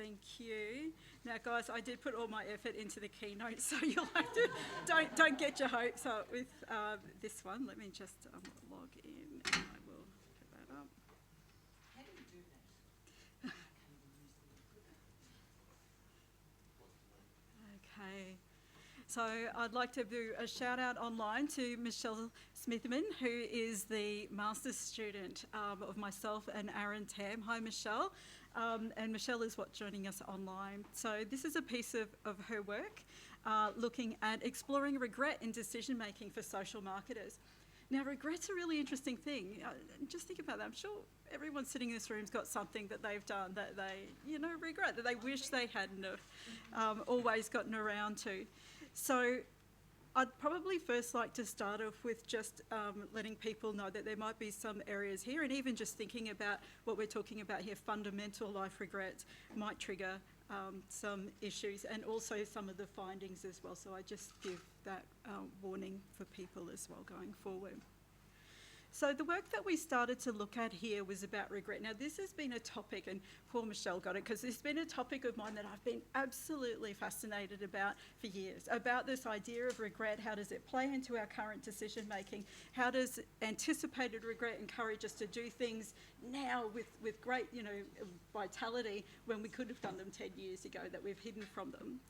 Thank you. Now, guys, I did put all my effort into the keynote, so you'll have to don't get your hopes up with this one. Let me just log in, and I will get that up. How do you do that? Okay. So I'd like to do a shout out online to Michelle Smytheman, who is the master's student of myself and Aaron Tham. Hi, Michelle. And Michelle is joining us online. So this is a piece of her work looking at exploring regret in decision making for social marketers. Now, regret's a really interesting thing. Just think about that. I'm sure everyone sitting in this room's got something that they've done that they, regret, that they wish they hadn't have always gotten around to. So I'd probably first like to start off with just letting people know that there might be some areas here, and even just thinking about what we're talking about here, fundamental life regrets, might trigger some issues, and also some of the findings as well. So I just give that warning for people as well going forward. So the work that we started to look at here was about regret. Now, this has been a topic, and poor Michelle got it, because it's been a topic of mine that I've been absolutely fascinated about for years, about this idea of regret. How does it play into our current decision making? How does anticipated regret encourage us to do things now with great, vitality, when we could have done them 10 years ago that we've hidden from them?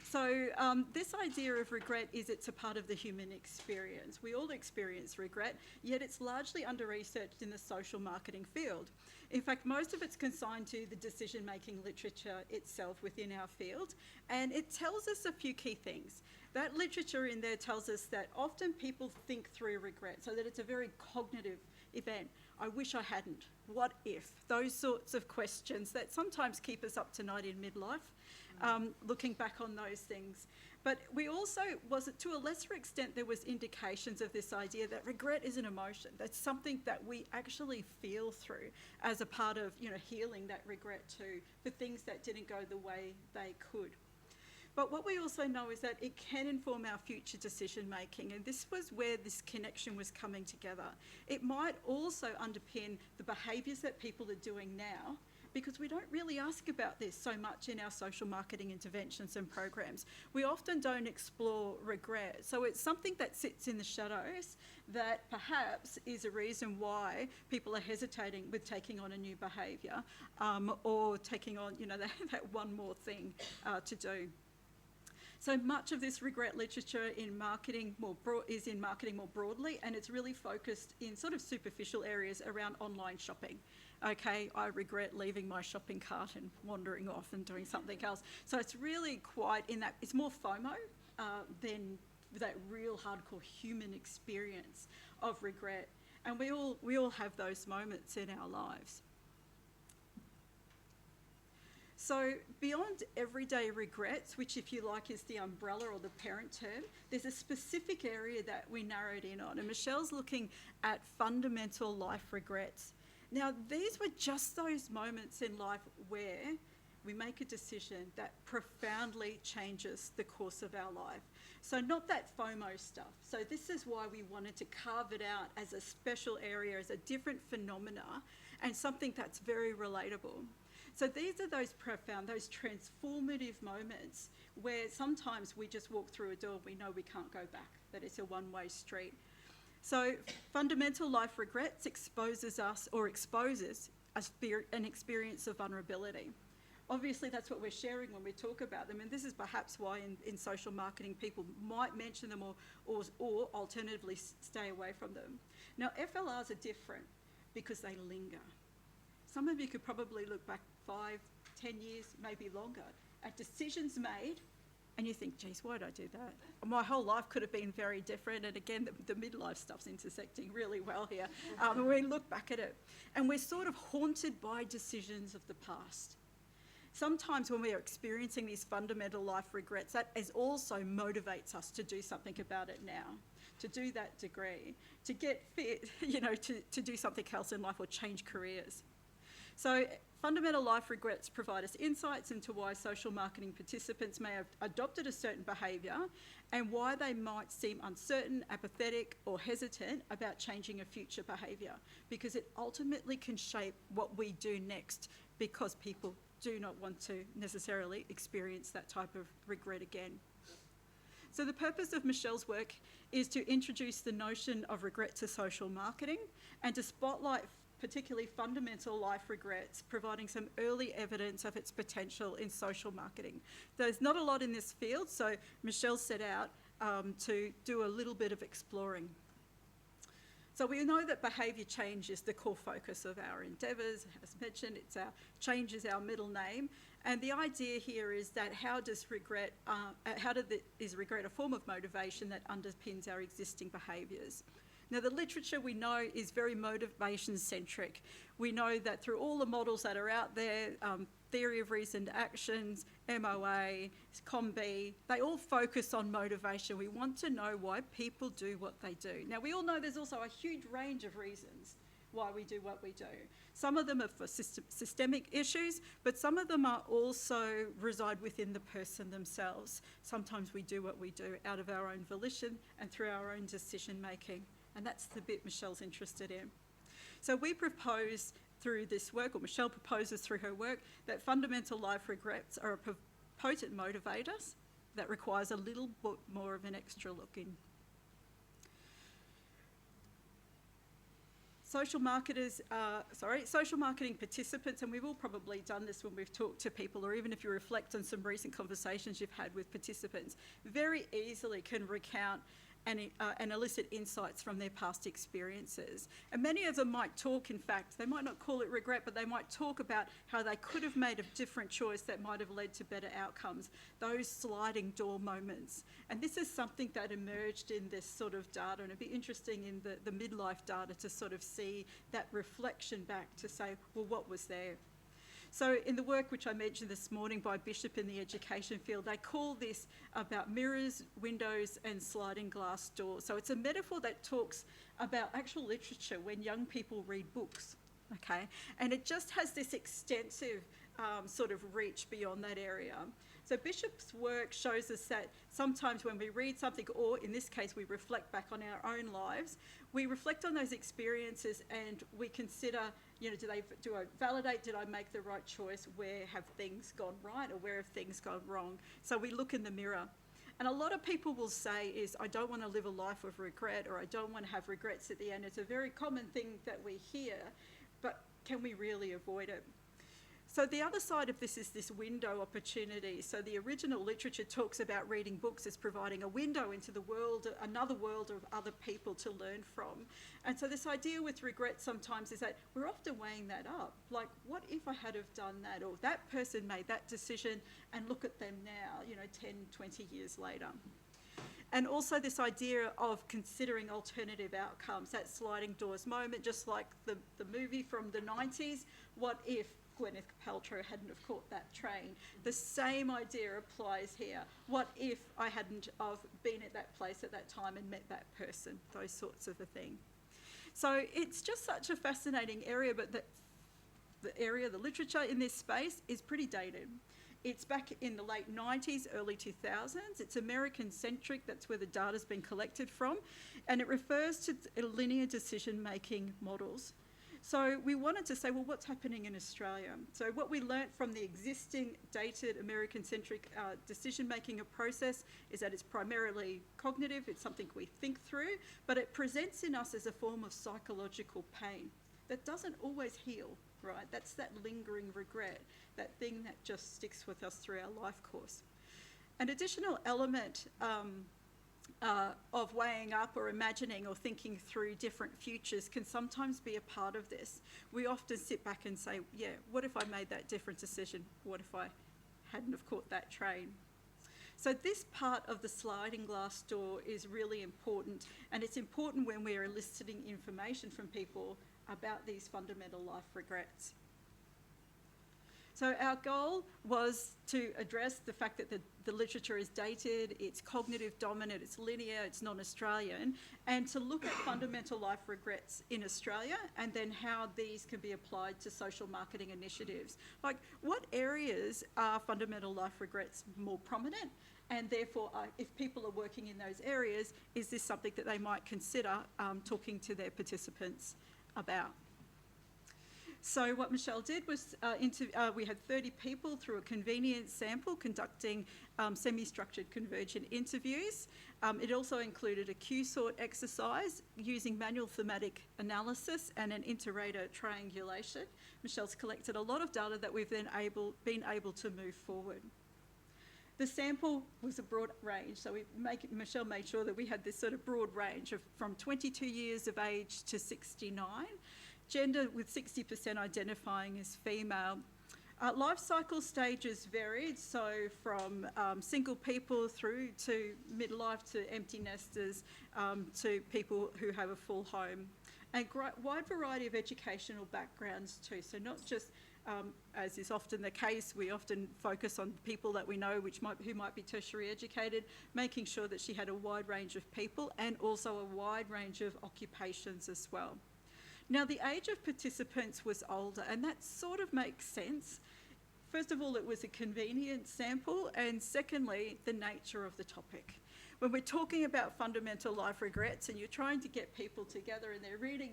So this idea of regret is it's a part of the human experience. We all experience regret, yet it's largely under-researched in the social marketing field. In fact, most of it's consigned to the decision-making literature itself within our field, and it tells us a few key things. That literature in there tells us that often people think through regret, so that it's a very cognitive event. I wish I hadn't. What if? Those sorts of questions that sometimes keep us up to night in midlife. Looking back on those things. But we also, to a lesser extent, there was indications of this idea that regret is an emotion. That's something that we actually feel through as a part of, healing that regret too, for things that didn't go the way they could. But what we also know is that it can inform our future decision making, and this was where this connection was coming together. It might also underpin the behaviours that people are doing now, because we don't really ask about this so much in our social marketing interventions and programs. We often don't explore regret. So it's something that sits in the shadows that perhaps is a reason why people are hesitating with taking on a new behaviour or taking on, that one more thing to do. So much of this regret literature in marketing is in marketing more broadly, and it's really focused in sort of superficial areas around online shopping. Okay, I regret leaving my shopping cart and wandering off and doing something else. So it's really quite in that, it's more FOMO than that real hardcore human experience of regret. And we all have those moments in our lives. So beyond everyday regrets, which if you like is the umbrella or the parent term, there's a specific area that we narrowed in on. And Michelle's looking at fundamental life regrets. Now, these were just those moments in life where we make a decision that profoundly changes the course of our life. So not that FOMO stuff. So this is why we wanted to carve it out as a special area, as a different phenomena, and something that's very relatable. So these are those profound, those transformative moments where sometimes we just walk through a door, we know we can't go back, that it's a one-way street. So fundamental life regrets exposes an experience of vulnerability. Obviously, that's what we're sharing when we talk about them, and this is perhaps why in social marketing people might mention them or alternatively stay away from them. Now, FLRs are different because they linger. Some of you could probably look back 5, 10 years, maybe longer, at decisions made, and you think, geez, why did I do that? My whole life could have been very different. And again, the midlife stuff's intersecting really well here. And we look back at it, and we're sort of haunted by decisions of the past. Sometimes when we are experiencing these fundamental life regrets, that also motivates us to do something about it now, to do that degree, to get fit, to do something else in life or change careers. So fundamental life regrets provide us insights into why social marketing participants may have adopted a certain behaviour and why they might seem uncertain, apathetic or hesitant about changing a future behaviour, because it ultimately can shape what we do next, because people do not want to necessarily experience that type of regret again. So the purpose of Michelle's work is to introduce the notion of regret to social marketing and to spotlight particularly fundamental life regrets, providing some early evidence of its potential in social marketing. There's not a lot in this field, so Michelle set out to do a little bit of exploring. So we know that behaviour change is the core focus of our endeavours. As mentioned, change is our middle name. And the idea here is that is regret a form of motivation that underpins our existing behaviours? Now, the literature we know is very motivation-centric. We know that through all the models that are out there, theory of reasoned actions, MOA, COM-B, they all focus on motivation. We want to know why people do what they do. Now, we all know there's also a huge range of reasons why we do what we do. Some of them are for systemic issues, but some of them are also reside within the person themselves. Sometimes we do what we do out of our own volition and through our own decision making. And that's the bit Michelle's interested in. So we propose through this work, or Michelle proposes through her work, that fundamental life regrets are a potent motivator that requires a little bit more of an extra look in. Social marketing participants, and we've all probably done this when we've talked to people, or even if you reflect on some recent conversations you've had with participants, very easily can recount and elicit insights from their past experiences. And many of them might talk, in fact, they might not call it regret, but they might talk about how they could have made a different choice that might have led to better outcomes, those sliding door moments. And this is something that emerged in this sort of data, and it'd be interesting in the midlife data to sort of see that reflection back to say, well, what was there? So in the work which I mentioned this morning by Bishop in the education field, they call this about mirrors, windows and sliding glass doors. So it's a metaphor that talks about actual literature when young people read books, okay? And it just has this extensive sort of reach beyond that area. So Bishop's work shows us that sometimes when we read something, or in this case we reflect back on our own lives, we reflect on those experiences and we consider, you know, do I validate, did I make the right choice? Where have things gone right or where have things gone wrong? So we look in the mirror. And a lot of people will say is, I don't want to live a life of regret, or I don't want to have regrets at the end. It's a very common thing that we hear, but can we really avoid it? So the other side of this is this window opportunity. So the original literature talks about reading books as providing a window into the world, another world of other people to learn from. And so this idea with regret sometimes is that we're often weighing that up. Like, what if I had have done that, or that person made that decision, and look at them now, 10, 20 years later. And also this idea of considering alternative outcomes, that sliding doors moment, just like the movie from the 90s, what if Gwyneth Paltrow hadn't have caught that train? The same idea applies here. What if I hadn't have been at that place at that time and met that person? Those sorts of a thing. So it's just such a fascinating area, but the literature in this space is pretty dated. It's back in the late 90s, early 2000s. It's American-centric, that's where the data's been collected from, and it refers to linear decision-making models. So we wanted to say, well, what's happening in Australia? So what we learnt from the existing dated American-centric decision-making process is that it's primarily cognitive, it's something we think through, but it presents in us as a form of psychological pain that doesn't always heal, right? That's that lingering regret, that thing that just sticks with us through our life course. An additional element of weighing up or imagining or thinking through different futures can sometimes be a part of this. We often sit back and say, yeah, what if I made that different decision? What if I hadn't have caught that train? So this part of the sliding glass door is really important, and it's important when we're eliciting information from people about these fundamental life regrets. So our goal was to address the fact that the literature is dated, it's cognitive dominant, it's linear, it's non-Australian, and to look at fundamental life regrets in Australia and then how these can be applied to social marketing initiatives. Like, what areas are fundamental life regrets more prominent? And therefore, if people are working in those areas, is this something that they might consider talking to their participants about? So what Michelle did was we had 30 people through a convenience sample conducting semi-structured convergent interviews. It also included a Q-sort exercise using manual thematic analysis and an inter-rater triangulation. Michelle's collected a lot of data that we've then been able to move forward. The sample was a broad range, so Michelle made sure that we had this sort of broad range of from 22 years of age to 69, gender with 60% identifying as female. Life cycle stages varied, so from single people through to midlife to empty nesters to people who have a full home. And wide variety of educational backgrounds too, so not just as is often the case, we often focus on people that we know who might be tertiary educated, making sure that she had a wide range of people and also a wide range of occupations as well. Now, the age of participants was older, and that sort of makes sense. First of all, it was a convenient sample, and secondly, the nature of the topic. When we're talking about fundamental life regrets and you're trying to get people together and they're reading,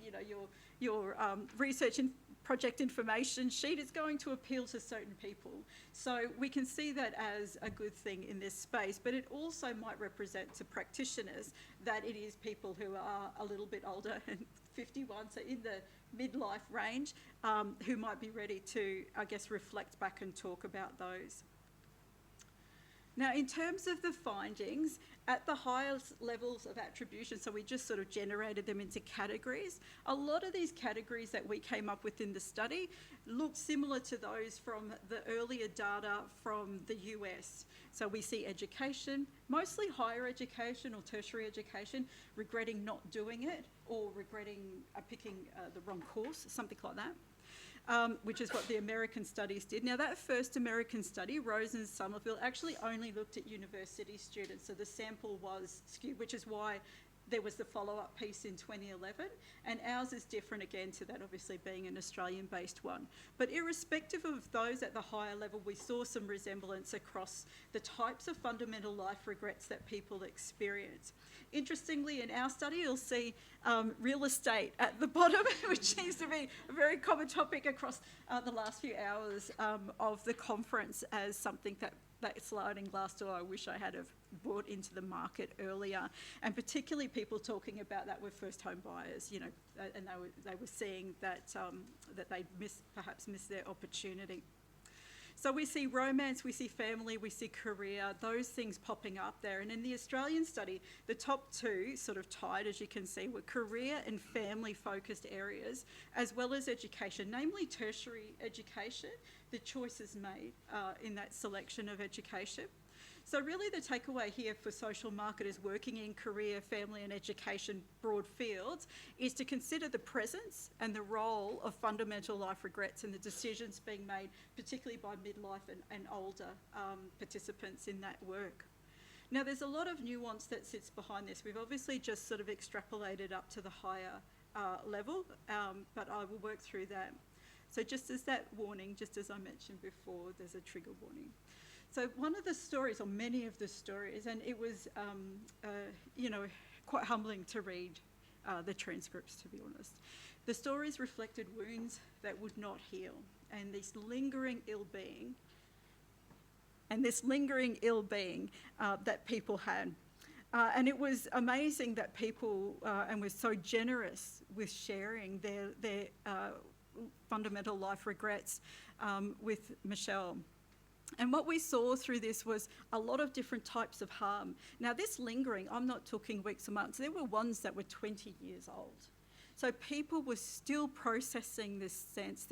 your research and project information sheet, it's going to appeal to certain people. So we can see that as a good thing in this space, but it also might represent to practitioners that it is people who are a little bit older and 51, so in the midlife range, who might be ready to, I guess, reflect back and talk about those. Now, in terms of the findings, at the highest levels of attribution, so we just sort of generated them into categories, a lot of these categories that we came up with in the study look similar to those from the earlier data from the US. So we see education, mostly higher education or tertiary education, regretting not doing it or regretting picking the wrong course, something like that. Which is what the American studies did. Now, that first American study, Rose and Somerville, actually only looked at university students, so the sample was skewed, which is why there was the follow-up piece in 2011, and ours is different again to that, obviously being an Australian-based one. But irrespective of those at the higher level, we saw some resemblance across the types of fundamental life regrets that people experience. Interestingly, in our study, you'll see real estate at the bottom, which seems to be a very common topic across the last few hours of the conference as something that sliding glass door I wish I had have brought into the market earlier. And particularly people talking about that were first home buyers, and they were seeing that they perhaps missed their opportunity. So we see romance, we see family, we see career, those things popping up there. And in the Australian study, the top two, sort of tied, as you can see, were career and family-focused areas, as well as education, namely tertiary education, the choices made in that selection of education. So really the takeaway here for social marketers working in career, family and education broad fields is to consider the presence and the role of fundamental life regrets and the decisions being made, particularly by midlife and older participants in that work. Now, there's a lot of nuance that sits behind this. We've obviously just sort of extrapolated up to the higher level, but I will work through that. So just as that warning, just as I mentioned before, there's a trigger warning. So one of the stories, or many of the stories, and it was, quite humbling to read the transcripts, to be honest. The stories reflected wounds that would not heal, and this lingering ill-being, that people had. And it was amazing that people, and were so generous with sharing their fundamental life regrets with Michelle. And what we saw through this was a lot of different types of harm. Now, this lingering, I'm not talking weeks or months, there were ones that were 20 years old. So people were still processing this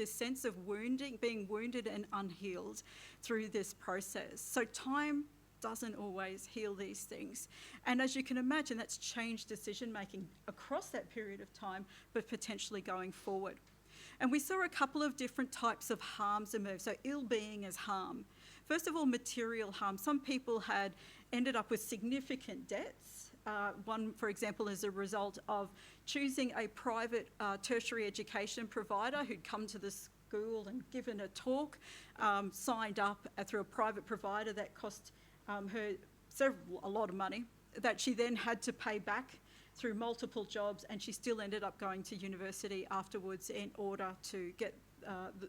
sense of wounding, being wounded and unhealed through this process. So time doesn't always heal these things. And as you can imagine, that's changed decision-making across that period of time, but potentially going forward. And we saw a couple of different types of harms emerge, so ill-being as harm. First of all, material harm. Some people had ended up with significant debts. One, for example, as a result of choosing a private tertiary education provider who'd come to the school and given a talk, signed up through a private provider that cost her a lot of money, that she then had to pay back through multiple jobs, and she still ended up going to university afterwards in order to get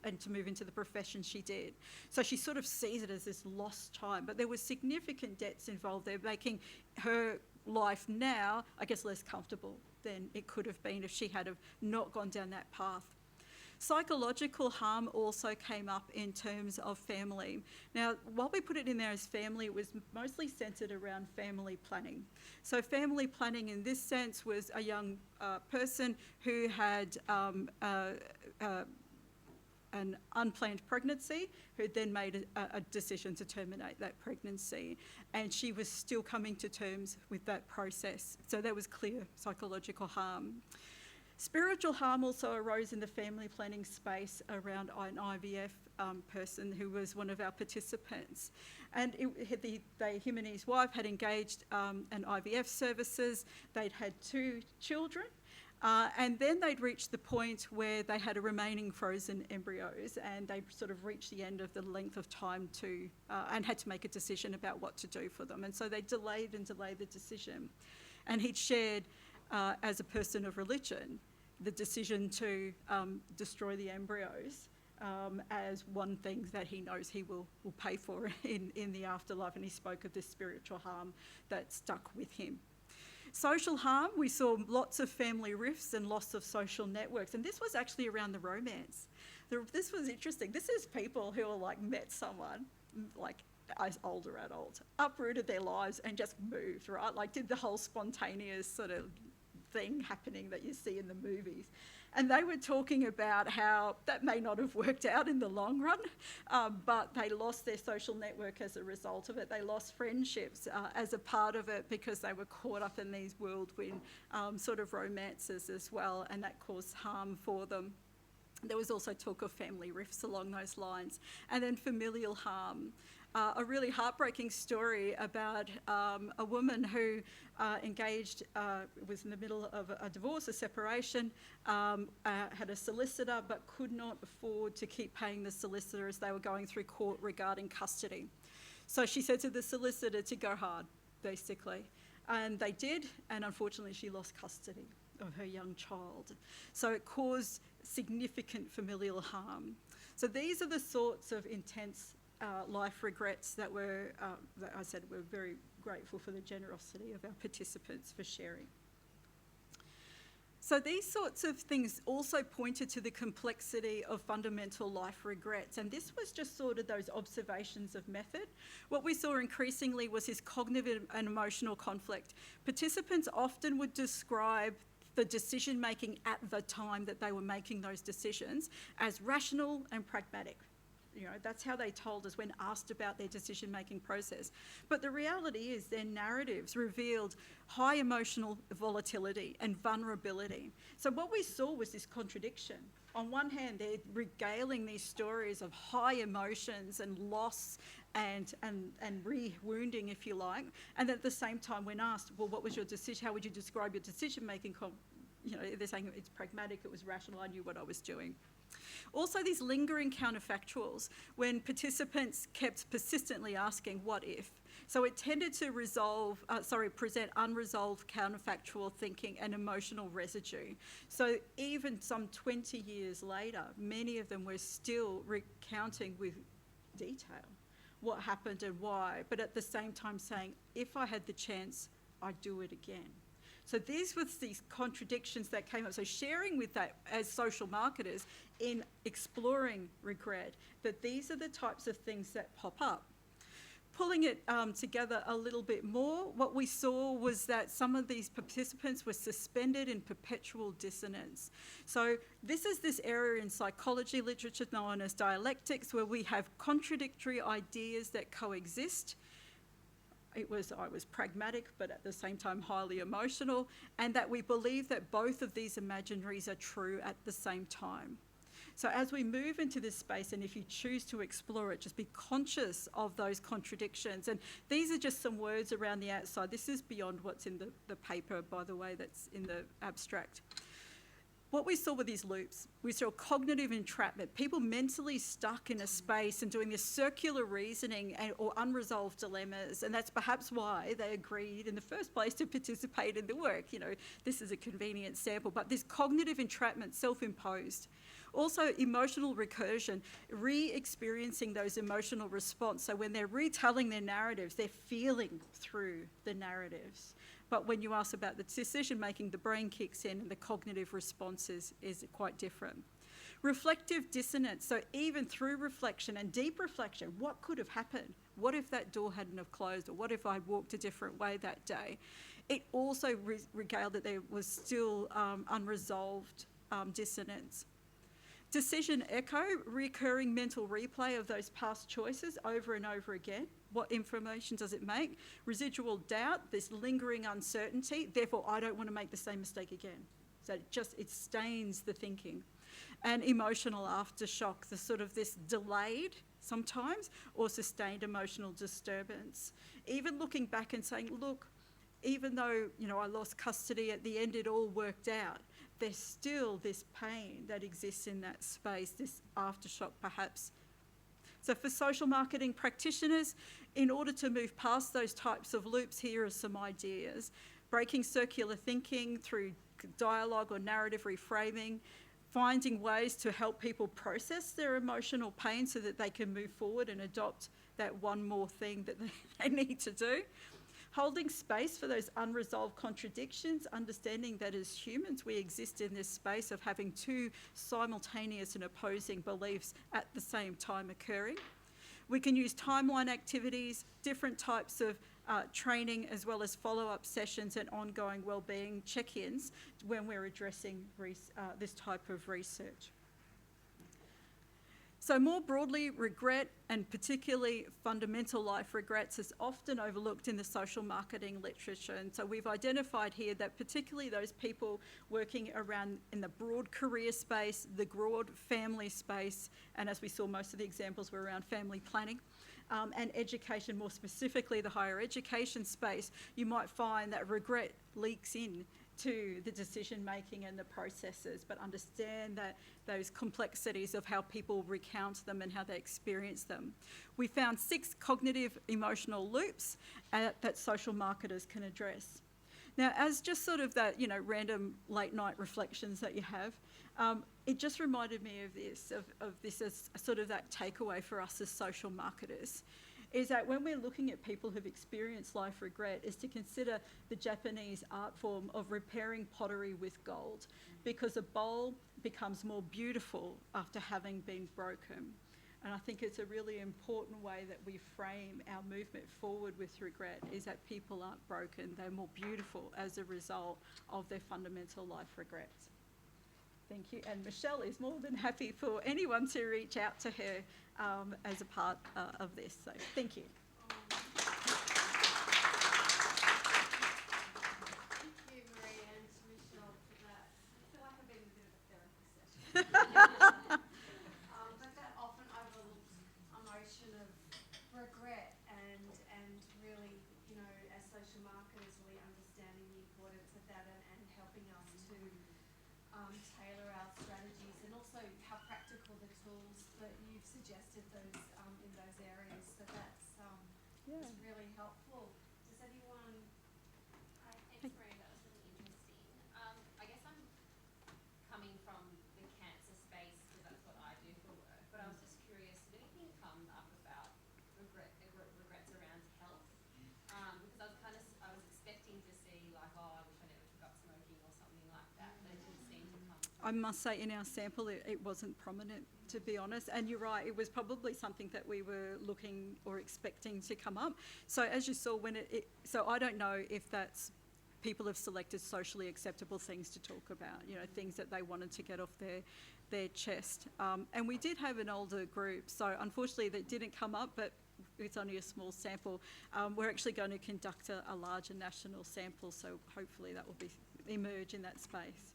and to move into the profession she did. So she sort of sees it as this lost time, but there were significant debts involved there, making her life now, I guess, less comfortable than it could have been if she had have not gone down that path. Psychological harm also came up in terms of family. Now, while we put it in there as family, it was mostly centred around family planning. So family planning in this sense was a young person who had an unplanned pregnancy, who then made a decision to terminate that pregnancy. And she was still coming to terms with that process. So there was clear psychological harm. Spiritual harm also arose in the family planning space around an IVF person who was one of our participants. And him and his wife had engaged in IVF services. They'd had 2 children. And then they'd reached the point where they had a remaining frozen embryos, and they sort of reached the end of the length of time and had to make a decision about what to do for them. And so they delayed the decision. And he'd shared, as a person of religion, the decision to destroy the embryos as one thing that he knows he will pay for in the afterlife. And he spoke of this spiritual harm that stuck with him. Social harm, we saw lots of family rifts and loss of social networks. And this was actually around the romance. This was interesting. This is people who are like met someone, like as older adults, uprooted their lives and just moved, right? Like did the whole spontaneous sort of thing happening that you see in the movies. And they were talking about how that may not have worked out in the long run, but they lost their social network as a result of it. They lost friendships as a part of it because they were caught up in these whirlwind sort of romances as well, and that caused harm for them. There was also talk of family rifts along those lines. And then familial harm. A really heartbreaking story about a woman who was in the middle of a divorce, a separation, had a solicitor but could not afford to keep paying the solicitor as they were going through court regarding custody. So she said to the solicitor to go hard, basically. And they did, and unfortunately she lost custody of her young child. So it caused significant familial harm. So these are the sorts of intense life regrets that I said we're very grateful for the generosity of our participants for sharing. So these sorts of things also pointed to the complexity of fundamental life regrets, and this was just sort of those observations of method. What we saw increasingly was this cognitive and emotional conflict. Participants often would describe the decision making at the time that they were making those decisions as rational and pragmatic. You know, that's how they told us when asked about their decision-making process. But the reality is their narratives revealed high emotional volatility and vulnerability. So what we saw was this contradiction. On one hand, they're regaling these stories of high emotions and loss and re-wounding, if you like. And at the same time, when asked, well, what was your decision? How would you describe your decision-making? They're saying it's pragmatic, it was rational, I knew what I was doing. Also, these lingering counterfactuals, when participants kept persistently asking, what if? So it tended to present unresolved counterfactual thinking and emotional residue. So even some 20 years later, many of them were still recounting with detail what happened and why, but at the same time saying, if I had the chance, I'd do it again. So these were these contradictions that came up. So sharing with that as social marketers in exploring regret, that these are the types of things that pop up. Pulling it together a little bit more, what we saw was that some of these participants were suspended in perpetual dissonance. So this is this area in psychology literature known as dialectics, where we have contradictory ideas that coexist. I was pragmatic, but at the same time highly emotional, and that we believe that both of these imaginaries are true at the same time. So as we move into this space, and if you choose to explore it, just be conscious of those contradictions. And these are just some words around the outside. This is beyond what's in the paper, by the way, that's in the abstract. What we saw were these loops. We saw cognitive entrapment, people mentally stuck in a space and doing this circular reasoning or unresolved dilemmas. And that's perhaps why they agreed in the first place to participate in the work. You know, this is a convenient sample, but this cognitive entrapment, self-imposed, Also, emotional recursion, re-experiencing those emotional responses. So when they're retelling their narratives, they're feeling through the narratives. But when you ask about the decision making, the brain kicks in and the cognitive responses is quite different. Reflective dissonance, so even through reflection and deep reflection, what could have happened? What if that door hadn't have closed, or what if I'd walked a different way that day? It also regaled that there was still unresolved dissonance. Decision echo, recurring mental replay of those past choices over and over again. What information does it make? Residual doubt, this lingering uncertainty, therefore I don't want to make the same mistake again. So it stains the thinking. And emotional aftershock, the sort of this delayed sometimes or sustained emotional disturbance. Even looking back and saying, look, even though, I lost custody, at the end it all worked out, there's still this pain that exists in that space, this aftershock perhaps. So for social marketing practitioners, in order to move past those types of loops, here are some ideas. Breaking circular thinking through dialogue or narrative reframing, finding ways to help people process their emotional pain so that they can move forward and adopt that one more thing that they need to do. Holding space for those unresolved contradictions, understanding that as humans we exist in this space of having two simultaneous and opposing beliefs at the same time occurring. We can use timeline activities, different types of training, as well as follow-up sessions and ongoing wellbeing check-ins when we're addressing this type of research. So more broadly, regret, and particularly fundamental life regrets, is often overlooked in the social marketing literature. And so we've identified here that particularly those people working around in the broad career space, the broad family space, and as we saw, most of the examples were around family planning, and education, more specifically the higher education space, you might find that regret leaks in to the decision making and the processes, but understand that those complexities of how people recount them and how they experience them. We found 6 cognitive emotional loops that social marketers can address. Now, as just sort of that, random late night reflections that you have, it just reminded me of this as sort of that takeaway for us as social marketers, is that when we're looking at people who've experienced life regret, is to consider the Japanese art form of repairing pottery with gold, because a bowl becomes more beautiful after having been broken. And I think it's a really important way that we frame our movement forward with regret, is that people aren't broken, they're more beautiful as a result of their fundamental life regrets. Thank you. And Michelle is more than happy for anyone to reach out to her as a part of this. So thank you. Thank you, Marie and Michelle, for that. I feel like I've been in a bit of a therapy session. But that often overlooked emotion of regret and really, as social marketers, really understanding the importance of that and helping us to tailor our strategies, and also how practical the tools that you've suggested those in those areas. So that's really helpful. Does anyone? Hi, thanks, Maria. That was really interesting. I guess I'm coming from the cancer space because that's what I do for work. But I was just curious, did anything come up about regrets around health? Because I was expecting to see like, oh, I wish I never took up smoking or something like that. But it didn't seem to come. I must say, in our sample, it wasn't prominent, to be honest. And you're right, it was probably something that we were looking or expecting to come up. So as you saw, so I don't know if that's people have selected socially acceptable things to talk about, things that they wanted to get off their chest. And we did have an older group, so unfortunately that didn't come up, but it's only a small sample. We're actually going to conduct a larger national sample, so hopefully that will emerge in that space.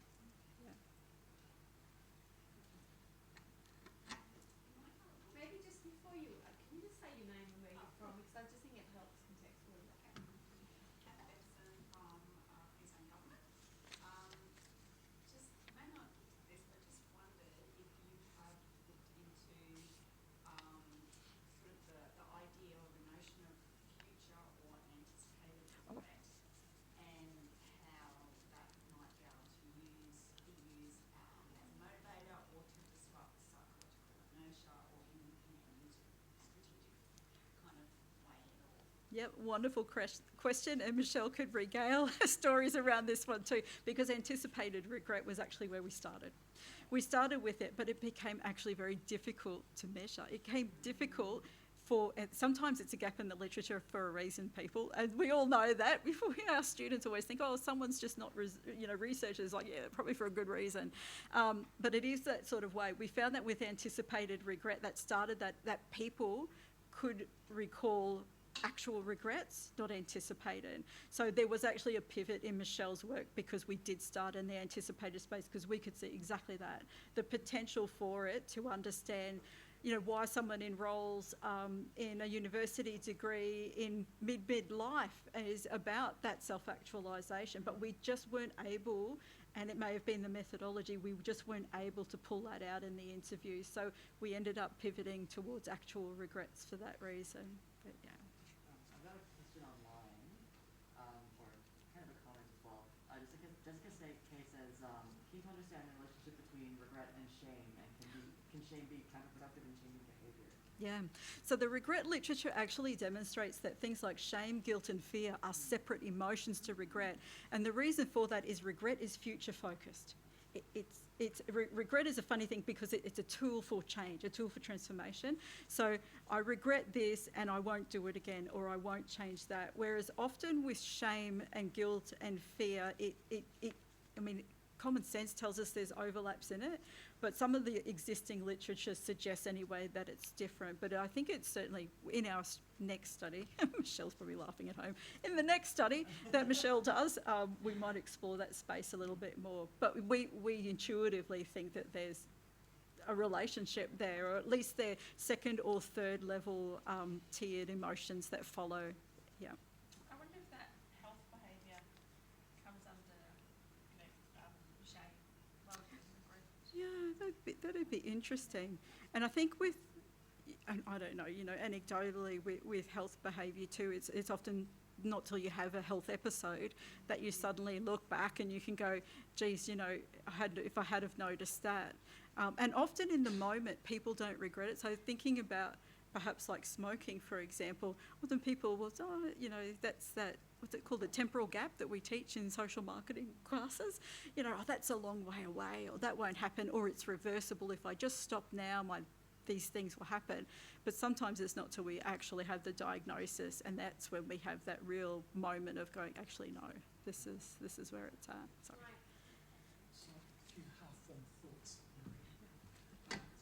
Maybe just before you, can you just say your name and where you're from? Because I just think it helps contextually. Kat Benson from Queensland Government. Just may not this, but just wondered if you have looked into sort of the idea or the notion of future or anticipated regret, and how that might be able to use Yep, wonderful question, and Michelle could regale stories around this one too, because anticipated regret was actually where we started. We started with it, but it became actually very difficult to measure. It became difficult and sometimes it's a gap in the literature for a reason, people, and we all know that. Our students always think, oh, someone's just not, researchers, like, yeah, probably for a good reason. But it is that sort of way. We found that with anticipated regret, that started that people could recall actual regrets, not anticipated. So there was actually a pivot in Michelle's work because we did start in the anticipated space because we could see exactly that, the potential for it to understand why someone enrolls in a university degree in midlife is about that self-actualisation. But we just weren't able, and it may have been the methodology, we just weren't able to pull that out in the interview. So we ended up pivoting towards actual regrets for that reason. But yeah. I've got a question online, or kind of a comment as well. Jessica K says, keen to understand the relationship between regret and shame, and can shame be counterproductive in changing behavior? Yeah, so the regret literature actually demonstrates that things like shame, guilt and fear are separate emotions to regret. And the reason for that is regret is future focused. Regret is a funny thing because it's a tool for change, a tool for transformation. So I regret this and I won't do it again, or I won't change that. Whereas often with shame and guilt and fear, common sense tells us there's overlaps in it, but some of the existing literature suggests anyway that it's different. But I think it's certainly in our next study, Michelle's probably laughing at home, in the next study that Michelle does, we might explore that space a little bit more. But we intuitively think that there's a relationship there, or at least they're second or third level tiered emotions that follow. Yeah. I wonder if that health behaviour comes under, shame rather than regret. Yeah, that'd be interesting. And I think and I don't know, anecdotally with health behaviour too, it's often not till you have a health episode that you suddenly look back and you can go, geez, if I had have noticed that. And often in the moment, people don't regret it. So thinking about perhaps like smoking, for example, often people will say, that's that, what's it called, the temporal gap that we teach in social marketing classes. That's a long way away, or that won't happen, or it's reversible. If I just stop now, these things will happen. But sometimes it's not till we actually have the diagnosis, and that's when we have that real moment of going, actually, no, this is where it's at. So. So a few half-formed thoughts.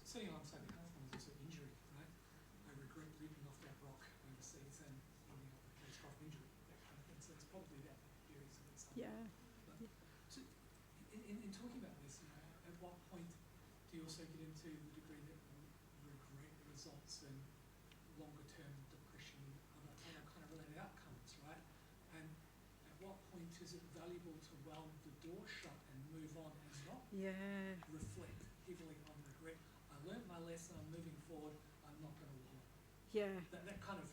Setting alongside the half-form is also injury, right? I regret leaping off that rock overseas and ending up with a catastrophic injury, that kind of thing. So it's probably that theories of it. Yeah. So in talking about this, at what point do you also get into the degree that regret results in longer-term depression, other kind of related outcomes, right? And at what point is it valuable to weld the door shut and move on and not reflect heavily on regret? I learnt my lesson, I'm moving forward, I'm not going to wallow. Yeah. That kind of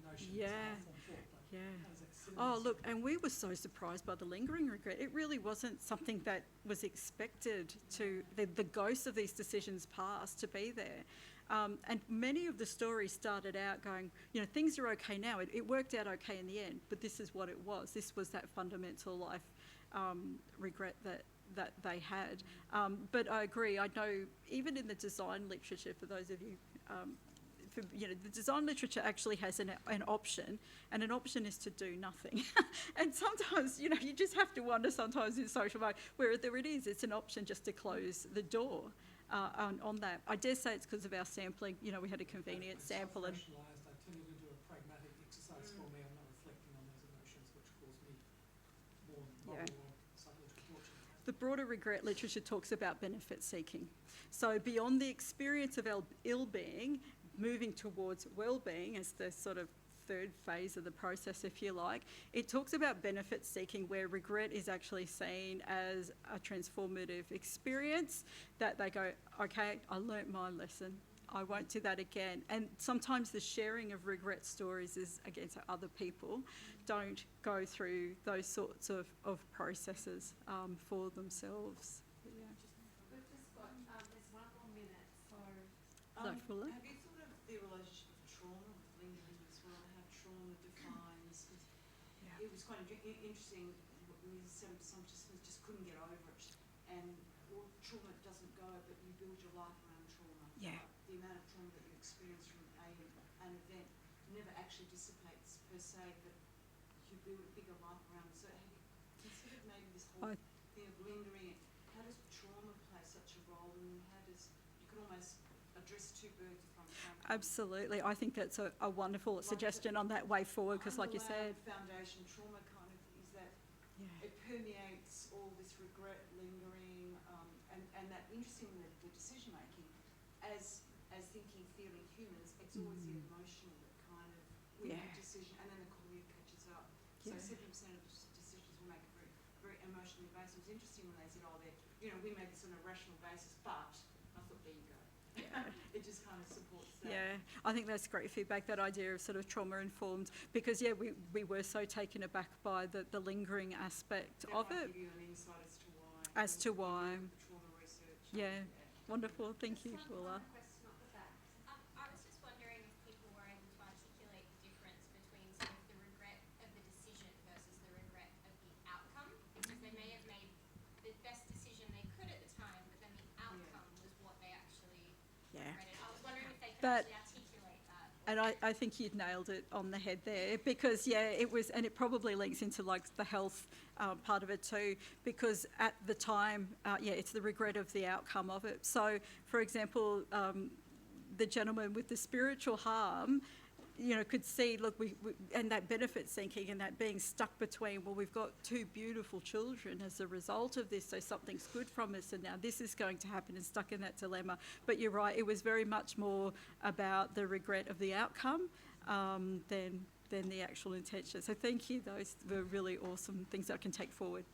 notion Yeah. is half-formed thought, but how does that sit in Oh, this? look, and we were so surprised by the lingering regret. It really wasn't something that was expected to, the ghosts of these decisions past, to be there. And many of the stories started out going, things are okay now. It worked out okay in the end, but this is what it was. This was that fundamental life regret that they had. But I agree. I know even in the design literature, for those of you, the design literature actually has an option, and an option is to do nothing. And sometimes, you just have to wonder sometimes in social work, where there it is, it's an option just to close the door on that. I dare say it's because of our sampling. We had a convenient sample. And Self-rationalised, I turned it into a pragmatic exercise for me. I'm not reflecting on those emotions which cause me more moral or psychological torture. the broader regret literature talks about benefit seeking. So beyond the experience of ill-being, moving towards well-being as the sort of third phase of the process, if you like, it talks about benefit seeking, where regret is actually seen as a transformative experience, that they go, okay, I learnt my lesson, I won't do that again. And sometimes the sharing of regret stories is, again, so other people don't go through those sorts of processes for themselves. But yeah. We've just got, there's one more minute, so. No, Fuller? Have you thought of the relationship of trauma with lingering as well? How trauma defines. 'Cause Yeah. it was quite interesting. Some just couldn't get over it, and well, trauma doesn't go, but you build your life around trauma. Yeah. The amount of trauma that you experience from an event never actually dissipates per se, but you build a bigger life around it. So have you considered maybe this whole thing of lingering? How does trauma play such a role, and how does you can almost address two birds with one stone? Absolutely. I think that's a wonderful suggestion on that way forward, because like you said, foundation trauma kind of is that yeah, it permeates all this regret, lingering, and that interestingly, the decision making, as thinking, feeling humans, it's always the emotional that kind of we make Yeah. decision, and then the cognitive catches up. Yeah. So 70% of decisions we make are very emotionally based. It was interesting when they said, "Oh, we made this on a rational basis," but I thought, there you go. It just kind of supports that. yeah. I think that's great feedback, that idea of sort of trauma-informed, because, yeah, we were so taken aback by the lingering aspect That of might it. give you an insight as to why. As to why. Trauma research. Yeah. Wonderful. Thank you, Just Paula. one question off the back. I was just wondering if people were able to articulate the difference between sort of the regret of the decision versus the regret of the outcome, because they may have made the best decision they could at the time, but then the outcome was what they actually Yeah. regretted. I was wondering if they could But- actually articulate that. And I think you'd nailed it on the head there, because, yeah, it was, and it probably links into like the health part of it too, because at the time, yeah, it's the regret of the outcome of it. So, for example, the gentleman with the spiritual harm, you know, could see, look, and that benefit seeking and that being stuck between, well, we've got two beautiful children as a result of this, so something's good from this, and now this is going to happen, and stuck in that dilemma. But you're right, it was very much more about the regret of the outcome than the actual intention. So thank you, those were really awesome things that I can take forward.